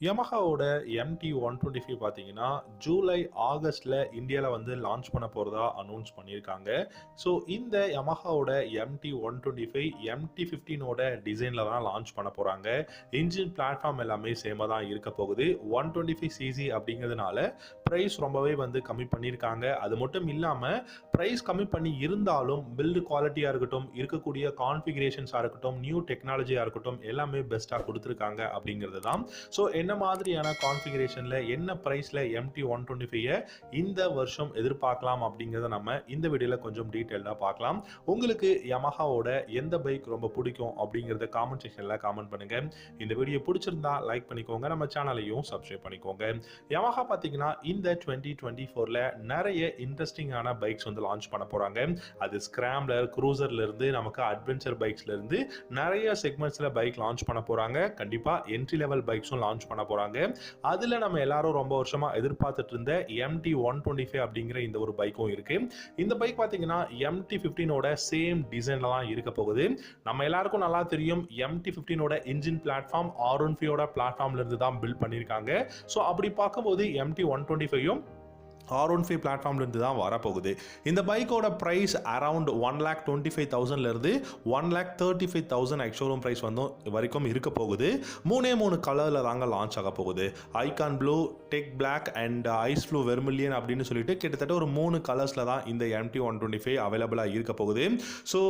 Yamahaவோட MT-125 பார்த்தீங்கன்னா, ஜூலை, ஆகஸ்ட்ல இந்தியால வந்து லான்ச் பண்ண போறதா அனௌன்ஸ் பண்ணியிருக்காங்க. ஸோ இந்த Yamahaவோட MT-125, MT-15ஓட டிசைன்ல தான் லான்ச் பண்ண போறாங்க. இன்ஜின் பிளாட்ஃபார்ம் எல்லாமே சேமா தான் இருக்க போகுது. 125 சிசி அப்படிங்கிறதுனால பிரைஸ் ரொம்பவே வந்து கம்மி பண்ணியிருக்காங்க. அது மட்டும் இல்லாம பிரைஸ் கம்மி பண்ணி இருந்தாலும் பில்டு குவாலிட்டியா இருக்கட்டும், இருக்கக்கூடிய கான்ஃபிகரேஷன்ஸா இருக்கட்டும், நியூ டெக்னாலஜியா இருக்கட்டும் எல்லாமே பெஸ்ட்டா குடுத்திருக்காங்க அப்படிங்கிறது தான். ஸோ என்ன மாதிரியான கான்ஃபிகரேஷன்ல என்ன பிரைஸ்ல MT-125 இந்த வருஷம் எதிர்பார்க்கலாம் அப்படிங்கிறத நம்ம இந்த வீடியோல கொஞ்சம் டீடைல்டா பார்க்கலாம். உங்களுக்கு Yamahaவோட எந்த பைக் ரொம்ப பிடிக்கும் அப்படிங்கிறத காமெண்ட் செக்ஷன்ல காமெண்ட் பண்ணுங்க. இந்த வீடியோ பிடிச்சிருந்தா லைக் பண்ணிக்கோங்க, நம்ம சேனலையும் சப்ஸ்கிரைப் பண்ணிக்கோங்க. Yamaha பார்த்தீங்கன்னா இந்த 2024ல நிறைய இன்ட்ரெஸ்டிங்கான பைக்ஸ் வந்து லான்ச் பண்ண போறாங்க. அது ஸ்கிராம்ப்ளர், க்ரூசர்ல இருந்து நமக்கு அட்வென்ச்சர் பைக்ஸ்ல இருந்து நிறைய செக்மெண்ட்ஸ்ல பைக் லான்ச் பண்ண போறாங்க. கண்டிப்பா என்ட்ரி லெவல் பைக்ஸும் லான்ச் பண்ண போறாங்க. அதுல நம்ம எல்லாரும் ரொம்ப வருஷமா எதிர்பார்த்துட்டு இருந்த MT-125 அப்படிங்கிற இந்த ஒரு பைக்கும் இருக்கு. இந்த பைக் பாத்தீங்கன்னா MT-15ஓட சேம் டிசைன்ல தான் இருக்க போகுது. நம்ம எல்லாருக்கும் நல்லா தெரியும் MT-15ஓட இன்ஜின் பிளாட்ஃபார்ம் R15ஓட பிளாட்ஃபார்ம்ல இருந்து தான் பில்ட் பண்ணிருக்காங்க. சோ அப்படி பார்க்கும்போது MT-125யும் R15 பிளாட்ஃபார்ம்ல இருந்து தான் வரப்போகுது. இந்த பைக்கோட பிரைஸ் அரௌண்ட் 1,25,000ல இருந்து 1,35,000 எக்ஸ்ஷோரூம் பிரைஸ் வந்து வரைக்கும் இருக்க போகுது. மூணு கலர்ல தாங்க லான்ச் ஆக போகுது. Icon blue, tech black and ice blue vermilion அப்படின்னு சொல்லிட்டு கிட்டத்தட்ட ஒரு 3 கலர்ஸ்ல தான் இந்த MT-125 அவைலபிளா இருக்க போகுது. ஸோ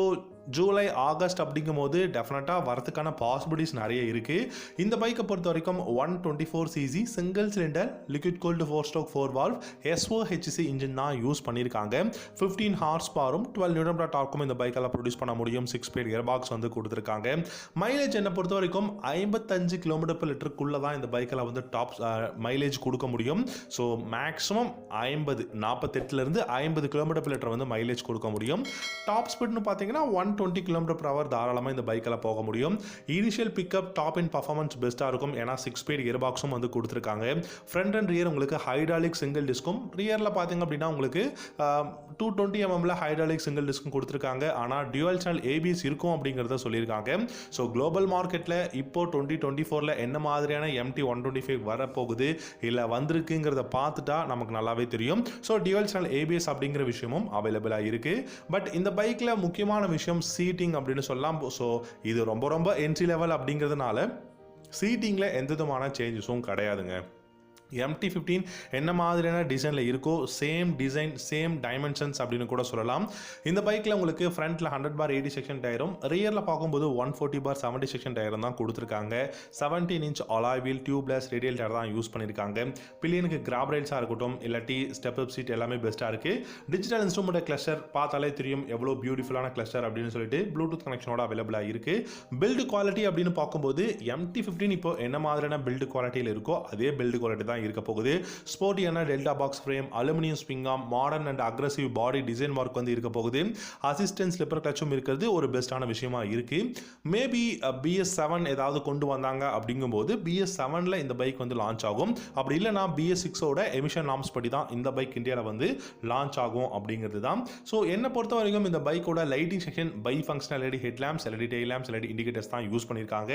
ஜூலை, ஆகஸ்ட் அப்படிங்கும் போது டெஃபினட்டா வரதுக்கான பாசிபிலிட்டிஸ் நிறைய இருக்கு. இந்த பைக்கை பொறுத்த வரைக்கும் 124cc single cylinder liquid cooled 4-stroke 4 valve SOHC engine தான் யூஸ் பண்ணியிருக்காங்க. 15 ஹார்ஸ் பவரும் 12 Nm டார்க்கும் இந்த பைக்கெல்லாம் ப்ரொடியூஸ் பண்ண முடியும். 6-speed கியர்பாக்ஸ் வந்து கொடுத்துருக்காங்க. மைலேஜ் என்ன பொறுத்த வரைக்கும் 55 km/லிட்டருக்குள்ள தான் இந்த பைக்கெல்லாம் வந்து டாப் மைலேஜ் கொடுக்க முடியும். ஸோ மேக்ஸிமம் 48 இருந்து 50 km/லிட்டர் வந்து மைலேஜ் கொடுக்க முடியும். டாப் ஸ்பீட்னு பார்த்தீங்கன்னா 120 km/h தாராளமாக இந்த பைக்கெல்லாம் போக முடியும். இனிஷியல் பிக்கப் டாப் இன் பர்ஃபார்மன்ஸ் பெஸ்ட்டாக இருக்கும். ஏன்னா 6-speed கியர்பாக்ஸும் வந்து கொடுத்துருக்காங்க. ஃப்ரண்ட் அண்ட் ரியர் உங்களுக்கு ஹைட்ராலிக் சிங்கிள் டிஸ்கும், ரியரில் பார்த்தீங்க அப்படின்னா உங்களுக்கு 220 mm ஹைட்ராலிக் சிங்கிள் டிஸ்கும் கொடுத்துருக்காங்க. ஆனால் டியூவல் சேனல் ABS இருக்கும் அப்படிங்கிறத சொல்லியிருக்காங்க. ஸோ குளோபல் மார்க்கெட்டில் இப்போ 2024ல் என்ன மாதிரியான MT-125 வரப்போகுது இல்லை வந்திருக்குங்கிறத பார்த்துட்டா நமக்கு நல்லாவே தெரியும். ஸோ டியூவல் சேனல் ABS அப்படிங்கிற விஷயமும் அவைலபிளாக இருக்கு. பட் இந்த பைக்கில் முக்கியமான விஷயம் சீட்டிங் அப்படின்னு சொல்லலாம். ஸோ இது ரொம்ப என்ட்ரி லெவல் அப்படிங்கிறதுனால சீட்டிங்கில் எந்த விதமான சேஞ்சஸும் கிடையாதுங்க. MT-15 என்ன மாதிரியான டிசைனில் இருக்கோ சேம் டிசைன், சேம் டைமென்ஷன்ஸ் அப்படின்னு கூட சொல்லலாம். இந்த பைக்கில் உங்களுக்கு ஃப்ரண்ட்டில் 100/80 செக்ஷன் டயரும், ரியரில் பார்க்கும்போது 140/70 செக்ஷன் டயரும் தான் கொடுத்துருக்காங்க. 17 inch alloy wheel, tubeless radial tyre தான் யூஸ் பண்ணியிருக்காங்க. பில்லியனுக்கு கிராப் ரைல்ஸாக இருக்கட்டும் இல்லாட்டி ஸ்டெப் அப் சீட் எல்லாமே பெஸ்ட்டாக இருக்குது. டிஜிட்டல் இன்ஸ்ட்ருமெண்ட் கிளஸ்டர் பார்த்தாலே தெரியும் எவ்வளோ பியூட்டிஃபுல்லான கிளஸ்டர் அப்படின்னு சொல்லிட்டு ப்ளூடூத் கனெக்ஷனோட அவைலபிளாக இருக்குது. பில்டு குவாலிட்டி அப்படின்னு பார்க்கும்போது MT-15 இப்போ என்ன மாதிரியான பில்டு குவாலிட்டியில் இருக்கோ அதே பில்டு குவாலிட்டி தான் இருக்க போகுது. ஸ்போர்ட்டியான delta box frame, aluminium spring arm, modern and aggressive body design work வந்து இருக்க போகுது. அசிஸ்டன்ட் ஸ்லிப்பர் கிளச்சும் இருக்கிறது ஒரு பெஸ்டான விஷயமா இருக்கு. மேபி BS7 ஏதாவது கொண்டு வந்தாங்க அப்படிங்கும்போது BS7ல இந்த பைக் வந்து லான்ச் ஆகும். அப்படி இல்லைனா BS6ஓட எமிஷன் நார்ம்ஸ் படி தான் இந்த பைக் இந்தியாவில் வந்து லான்ச் ஆகும் அப்படிங்கிறது தான். ஸோ என்னை பொறுத்த வரைக்கும் இந்த பைக்கோட lighting section by functional LED head lamps, LED tail lamps, LED indicators தான் யூஸ் பண்ணியிருக்காங்க.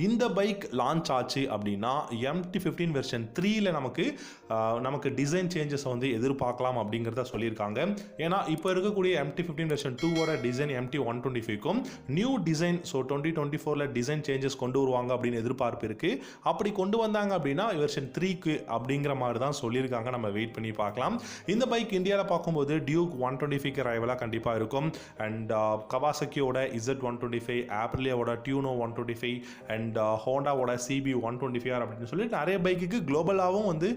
இந்த பைக் லான்ச் ஆச்சு அப்படின்னா MT-15 வெர்ஷன் 3ல நமக்கு டிசைன் சேஞ்சஸ் வந்து எதிர்பார்க்கலாம் அப்படிங்கிறத சொல்லியிருக்காங்க. ஏன்னா இப்போ இருக்கக்கூடிய MT-15 வெர்ஷன் 2ஓட டிசைன் MT-125க்கும் நியூ டிசைன், ஸோ 2024ல டிசைன் சேஞ்சஸ் கொண்டு வருவாங்க அப்படின்னு எதிர்பார்ப்பு இருக்கு. அப்படி கொண்டு வந்தாங்க அப்படின்னா வெர்ஷன் 3க்கு அப்படிங்கிற மாதிரி தான் சொல்லியிருக்காங்க. நம்ம வெயிட் பண்ணி பார்க்கலாம். இந்த பைக் இந்தியாவில் பார்க்கும்போது டியூக் 125க்கு ரைவலாக கண்டிப்பாக இருக்கும். அண்ட் கவாசக்கியோட Z125, ஆப்ரிலியாவோட டியூனோ 125 அண்ட் ஹோண்டாவோட CB 125R அப்படின்னு சொல்லி நிறைய பைக்குக்கு குளோபலாகவும் வந்து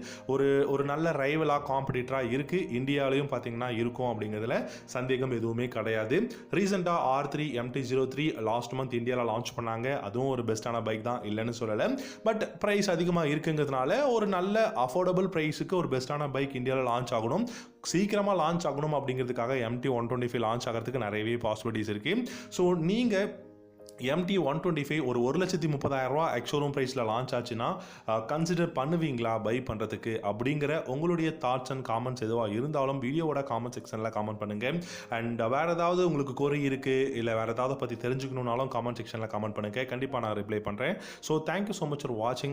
ஒரு நல்ல ரைவலாக காம்படிட்டராக இருக்குது. இந்தியாவிலையும் பார்த்தீங்கன்னா இருக்கும் அப்படிங்கிறதுல சந்தேகம் எதுவுமே கிடையாது. ரீசெண்டாக R3 MT-03 லாஸ்ட் மந்த் இந்தியாவில் லான்ச் பண்ணாங்க. அதுவும் ஒரு பெஸ்ட்டான பைக் தான், இல்லைன்னு சொல்லலை. பட் ப்ரைஸ் அதிகமாக இருக்குங்கிறதுனால ஒரு நல்ல அஃபோர்டபுள் ப்ரைஸுக்கு ஒரு பெஸ்ட்டான பைக் இந்தியாவில் லான்ச் ஆகணும், சீக்கிரமாக லான்ச் ஆகணும் அப்படிங்கிறதுக்காக MT-125 லான்ச் ஆகிறதுக்கு நிறையவே பாசிபிலிட்டிஸ் இருக்குது. ஸோ நீங்கள் MT-125 ஒரு 1,30,000 எக்ஸ்ஷோரூம் ப்ரைஸில் லான்ச் ஆச்சுன்னா கன்சிடர் பண்ணுவீங்களா பை பண்ணுறதுக்கு அப்படிங்கிற உங்களுடைய தாட்ஸ் அண்ட் காமெண்ட்ஸ் எதுவாக இருந்தாலும் வீடியோவோட காமெண்ட் செக்ஷனில் காமெண்ட் பண்ணுங்கள். அண்ட் வேறு ஏதாவது உங்களுக்கு கோரி இருக்குது இல்லை வேறு ஏதாவது பற்றி தெரிஞ்சுக்கணுன்னாலும் காமெண்ட் செக்ஷனில் காமெண்ட் பண்ணுங்கள். கண்டிப்பாக நான் ரிப்ளை பண்ணுறேன். So thank you so much for வாட்சிங்.